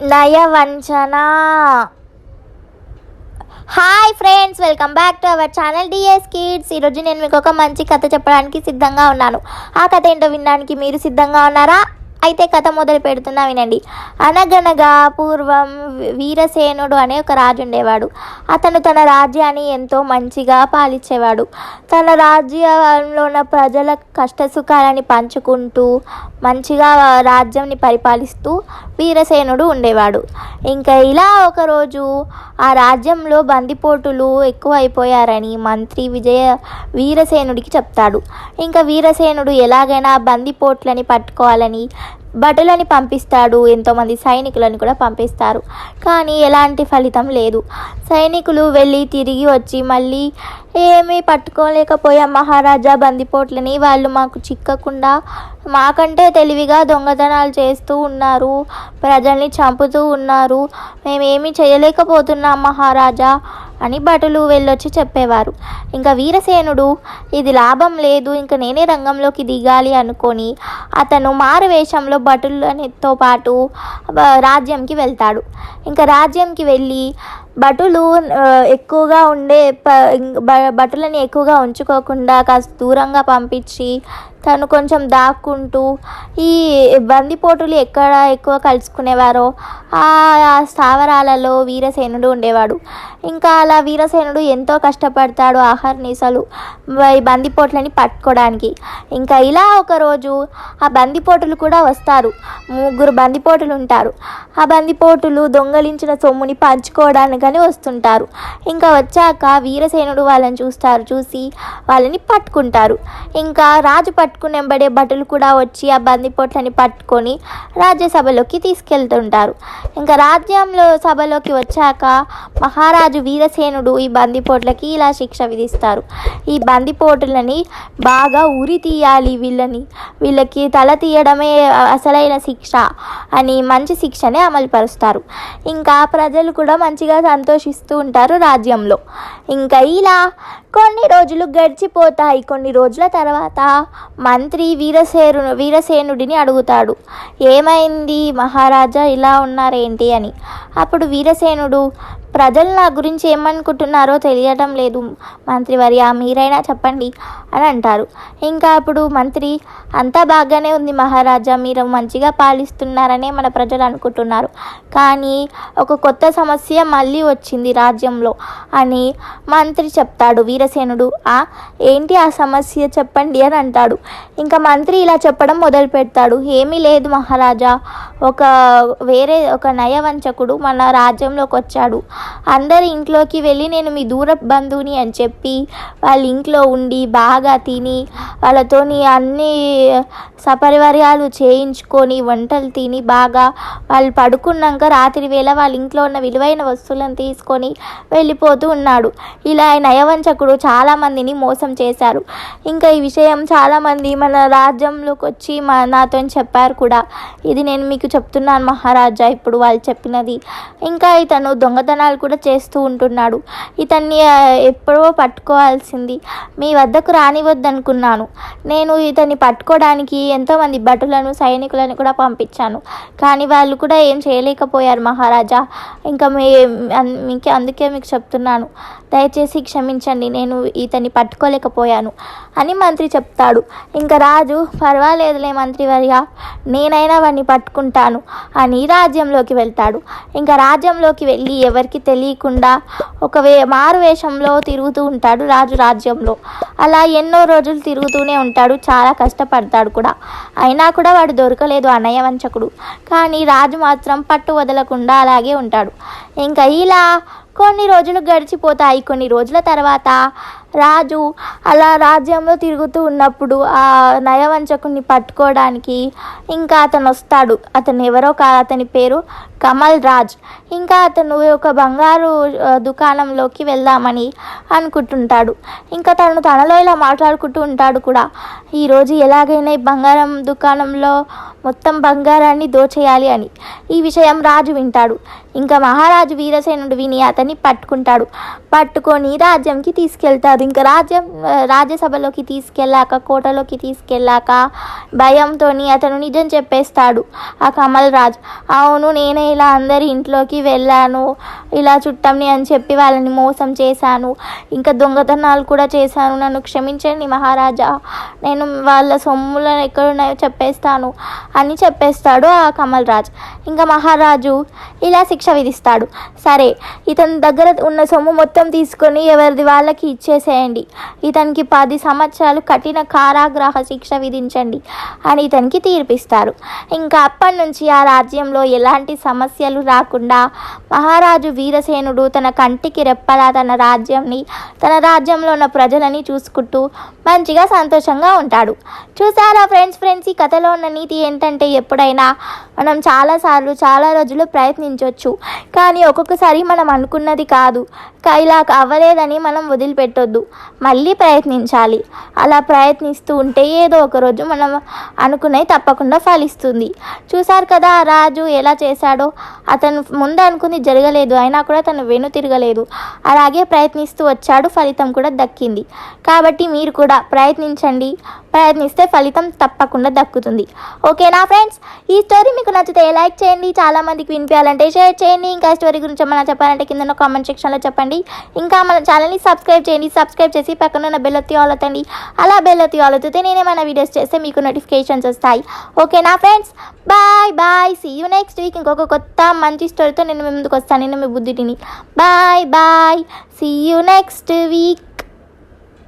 నయవంచన. Hi friends, welcome back to our channel DS kids. ఈరోజు నేను మీకు ఒక మంచి కథ చెప్పడానికి సిద్ధంగా ఉన్నాను. ఆ కథ ఏంటో వినడానికి మీరు సిద్ధంగా ఉన్నారా? అయితే కథ మొదలు పెడుతున్నా, వినండి. అనగనగా పూర్వం వీరసేనుడు అనే ఒక రాజు ఉండేవాడు. అతను తన రాజ్యాన్ని ఎంతో మంచిగా పాలించేవాడు. తన రాజ్యంలో ఉన్న ప్రజల కష్టసుఖాలని పంచుకుంటూ మంచిగా రాజ్యాన్ని పరిపాలిస్తూ వీరసేనుడు ఉండేవాడు. ఇంకా ఇలా ఒకరోజు ఆ రాజ్యంలో బందిపోటులు ఎక్కువైపోయారని మంత్రి వీరసేనుడికి చెప్తాడు. ఇంకా వీరసేనుడు ఎలాగైనా బందిపోట్లని పట్టుకోవాలని భటులని పంపిస్తాడు. ఎంతోమంది సైనికులను కూడా పంపిస్తారు. కానీ ఎలాంటి ఫలితం లేదు. సైనికులు వెళ్ళి తిరిగి వచ్చి మళ్ళీ ఏమీ పట్టుకోలేకపోయాం మహారాజా బందిపోట్లని. వాళ్ళు మాకు చిక్కకుండా మాకంటే తెలివిగా దొంగతనాలు చేస్తూ ఉన్నారు, ప్రజల్ని చంపుతూ ఉన్నారు, మేమేమీ చేయలేకపోతున్నాం మహారాజా అని భటులు వెళ్ళొచ్చి చెప్పేవారు. ఇంకా వీరసేనుడు ఇది లాభం లేదు, ఇంకా నేనే రంగంలోకి దిగాలి అనుకొని అతను మారువేషంలో భటులతో పాటు రాజ్యంకి వెళ్తాడు. ఇంకా రాజ్యంకి వెళ్ళి భటులు ఎక్కువగా ఉండే భటులని ఎక్కువగా ఉంచుకోకుండా కాస్త దూరంగా పంపించి తను కొంచెం దాక్కుంటూ ఈ బందిపోటులు ఎక్కడ ఎక్కువ కలుసుకునేవారో ఆ స్థావరాలలో వీరసేనుడు ఉండేవాడు. ఇంకా అలా వీరసేనుడు ఎంతో కష్టపడతాడు ఆహర్నిశలు ఈ బందిపోట్లని పట్టుకోవడానికి. ఇంకా ఇలా ఒకరోజు ఆ బందిపోటులు కూడా వస్తారు. 3 బందిపోటులు ఉంటారు. ఆ బందిపోటులు దొంగలించిన సొమ్ముని పంచుకోవడానికని వస్తుంటారు. ఇంకా వచ్చాక వీరసేనుడు వాళ్ళని చూసి వాళ్ళని పట్టుకుంటారు. ఇంకా రాజు పట్టుకునెంబడే భటులు కూడా వచ్చి ఆ బందిపోట్లని పట్టుకొని రాజ్యసభలోకి తీసుకెళ్తుంటారు. ఇంకా రాజ్యంలో సభలోకి వచ్చాక మహారాజు వీరసేనుడు ఈ బందిపోట్లకి ఇలా శిక్ష విధిస్తారు. ఈ బందిపోటులని బాగా ఉరి తీయాలి, వీళ్ళకి తల తీయడమే అసలైన శిక్ష అని మంచి శిక్షనే అమలుపరుస్తారు. ఇంకా ప్రజలు కూడా మంచిగా సంతోషిస్తూ ఉంటారు రాజ్యంలో. ఇంకా ఇలా కొన్ని రోజులు గడిచిపోతాయి. కొన్ని రోజుల తర్వాత మంత్రి వీరసేనుడిని అడుగుతాడు, ఏమైంది మహారాజా ఇలా ఉన్నారేంటి అని. అప్పుడు వీరసేనుడు, ప్రజలు నా గురించి ఏమనుకుంటున్నారో తెలియడం లేదు మంత్రివర్య, మీరైనా చెప్పండి అని అంటారు. ఇంకా అప్పుడు మంత్రి, అంతా బాగానే ఉంది మహారాజా, మీరు మంచిగా పాలిస్తున్నారనే మన ప్రజలు అనుకుంటున్నారు, కానీ ఒక కొత్త సమస్య మళ్ళీ వచ్చింది రాజ్యంలో అని మంత్రి చెప్తాడు. వీరసేనుడు, ఏంటి ఆ సమస్య చెప్పండి అని అంటాడు. ఇంకా మంత్రి ఇలా చెప్పడం మొదలు పెడతాడు, ఏమీ లేదు మహారాజా, ఒక నయవంచకుడు మన రాజ్యంలోకి వచ్చాడు. అందరి ఇంట్లోకి వెళ్ళి నేను మీ దూర బంధువుని అని చెప్పి వాళ్ళ ఇంట్లో ఉండి బాగా తిని వాళ్ళతోని అన్ని సపరివార్యాలు చేయించుకొని వంటలు తిని బాగా వాళ్ళు పడుకున్నాక రాత్రి వేళ వాళ్ళ ఇంట్లో ఉన్న విలువైన వస్తువులను తీసుకొని వెళ్ళిపోతూ ఉన్నాడు. ఇలా నయవంచకుడు చాలామందిని మోసం చేశారు. ఇంకా ఈ విషయం చాలామంది మన రాజ్యంలోకి వచ్చి నాతో చెప్పారు కూడా. ఇది నేను మీకు చెప్తున్నాను మహారాజా, ఇప్పుడు వాళ్ళు చెప్పినది. ఇంకా ఇతను దొంగతనాలు కూడా చేస్తూ ఉంటున్నాడు. ఇతన్ని ఎప్పుడో పట్టుకోవాల్సింది, మీ వద్దకు రానివద్దనుకున్నాను. నేను ఇతన్ని పట్టుకోవడానికి ఎంతోమంది భటులను సైనికులను కూడా పంపించాను, కానీ వాళ్ళు కూడా ఏం చేయలేకపోయారు మహారాజా. ఇంకా అందుకే మీకు చెప్తున్నాను, దయచేసి క్షమించండి, నేను ఇతన్ని పట్టుకోలేకపోయాను అని మంత్రి చెప్తాడు. ఇంకా రాజు, పర్వాలేదులే మంత్రివర్య, నేనైనా వాడిని పట్టుకుంటాను అని రాజ్యంలోకి వెళ్తాడు. ఇంకా రాజ్యంలోకి వెళ్ళి ఎవరికి తెలియకుండా మారువేషంలో తిరుగుతూ ఉంటాడు రాజు రాజ్యంలో. అలా ఎన్నో రోజులు తిరుగుతూనే ఉంటాడు, చాలా కష్టపడతాడు కూడా. అయినా కూడా వాడు దొరకలేదు ఆ నయవంచకుడు. కానీ రాజు మాత్రం పట్టు వదలకుండా అలాగే ఉంటాడు. ఇంకా ఇలా కొన్ని రోజులు గడిచిపోతాయి. కొన్ని రోజుల తర్వాత రాజు అలా రాజ్యంలో తిరుగుతూ ఉన్నప్పుడు ఆ నయవంచకుని పట్టుకోవడానికి ఇంకా అతను వస్తాడు. అతను ఎవరో కాదు, అతని పేరు కమల్ రాజ్. ఇంకా అతను ఒక బంగారు దుకాణంలోకి వెళ్దామని అనుకుంటుంటాడు. ఇంకా తనలో ఇలా మాట్లాడుకుంటూ ఉంటాడు కూడా, ఈరోజు ఎలాగైనా ఈ బంగారం దుకాణంలో మొత్తం బంగారాన్ని దోచేయాలి అని. ఈ విషయం రాజు వింటాడు. ఇంకా మహారాజు వీరసేనుడు విని అతన్ని పట్టుకుంటాడు. పట్టుకొని రాజ్యంకి తీసుకెళ్తారు. కాదు, ఇంకా రాజ్యసభలోకి తీసుకెళ్ళాక, కోటలోకి తీసుకెళ్ళాక భయంతో అతను నిజం చెప్పేస్తాడు ఆ కమల్ రాజ్. అవును, నేనే ఇలా అందరి ఇంట్లోకి వెళ్ళాను, ఇలా చుట్టంని అని చెప్పి వాళ్ళని మోసం చేశాను, ఇంకా దొంగతనాలు కూడా చేశాను, నన్ను క్షమించండి మహారాజా, నేను వాళ్ళ సొమ్ములను ఎక్కడున్నాయో చెప్పేస్తాను అని చెప్పేస్తాడు ఆ కమల్ రాజ్. ఇంకా మహారాజు ఇలా శిక్ష విధిస్తాడు. సరే, ఇతని దగ్గర ఉన్న సొమ్ము మొత్తం తీసుకొని ఎవరిది వాళ్ళకి ఇచ్చేసేయండి, ఇతనికి 10 సంవత్సరాలు కఠిన కారాగృహ శిక్ష విధించండి అని ఇతనికి తీర్పిస్తారు. ఇంకా అప్పటి నుంచి ఆ రాజ్యంలో ఎలాంటి సమస్యలు రాకుండా మహారాజు వీరసేనుడు తన కంటికి రెప్పలా తన రాజ్యంలో ఉన్న ప్రజలని చూసుకుంటూ మంచిగా సంతోషంగా ఉంటాడు. చూసారా ఫ్రెండ్స్, ఈ కథలో ఉన్న నీతి ఏంటంటే ఎప్పుడైనా మనం చాలాసార్లు చాలా రోజులు ప్రయత్నించవచ్చు, కానీ ఒక్కొక్కసారి మనం అనుకున్నది కాదు, ఇలా అవ్వలేదని మనం వదిలిపెట్టొద్దు, మళ్ళీ ప్రయత్నించాలి. అలా ప్రయత్నిస్తూ ఉంటే ఏదో ఒక రోజు మనం అనుకున్నది తప్పకుండా ఫలిస్తుంది. చూసారు కదా ఆ రాజు ఎలా చేశాడో, అతను ముందు అనుకుంది జరగలేదు, అయినా కూడా తను వెను తిరగలేదు, అలాగే ప్రయత్నిస్తూ వచ్చాడు, ఫలితం కూడా దక్కింది. కాబట్టి మీరు కూడా ప్రయత్నించండి, ప్రయత్నిస్తే ఫలితం తప్పకుండా దక్కుతుంది. ఓకేనా ఫ్రెండ్స్, ఈ స్టోరీ మీకు నచ్చితే లైక్ చేయండి, చాలామందికి వినిపించాలంటే షేర్ చేయండి, ఇంకా స్టోరీ గురించి ఏమైనా చెప్పాలంటే కింద కామెంట్ సెక్షన్లో చెప్పండి. ఇంకా మన ఛానల్ని సబ్స్క్రైబ్ చేయండి, సబ్స్క్రైబ్ చేసి పక్కన ఉన్న బెల్ ఒత్తి ఆల్ అవుతండి. అలా బెల్ ఒత్తి ఆల్ అవుతుంది నేనేమైనా వీడియోస్ చేస్తే మీకు నోటిఫికేషన్స్ వస్తాయి. ఓకేనా friends, bye, see you next week. ఇంకొక కొత్త మంచి స్టోరీతో నేను ముందుకు వస్తాను, నేను మీ బుద్ధిని. Bye, see you next week.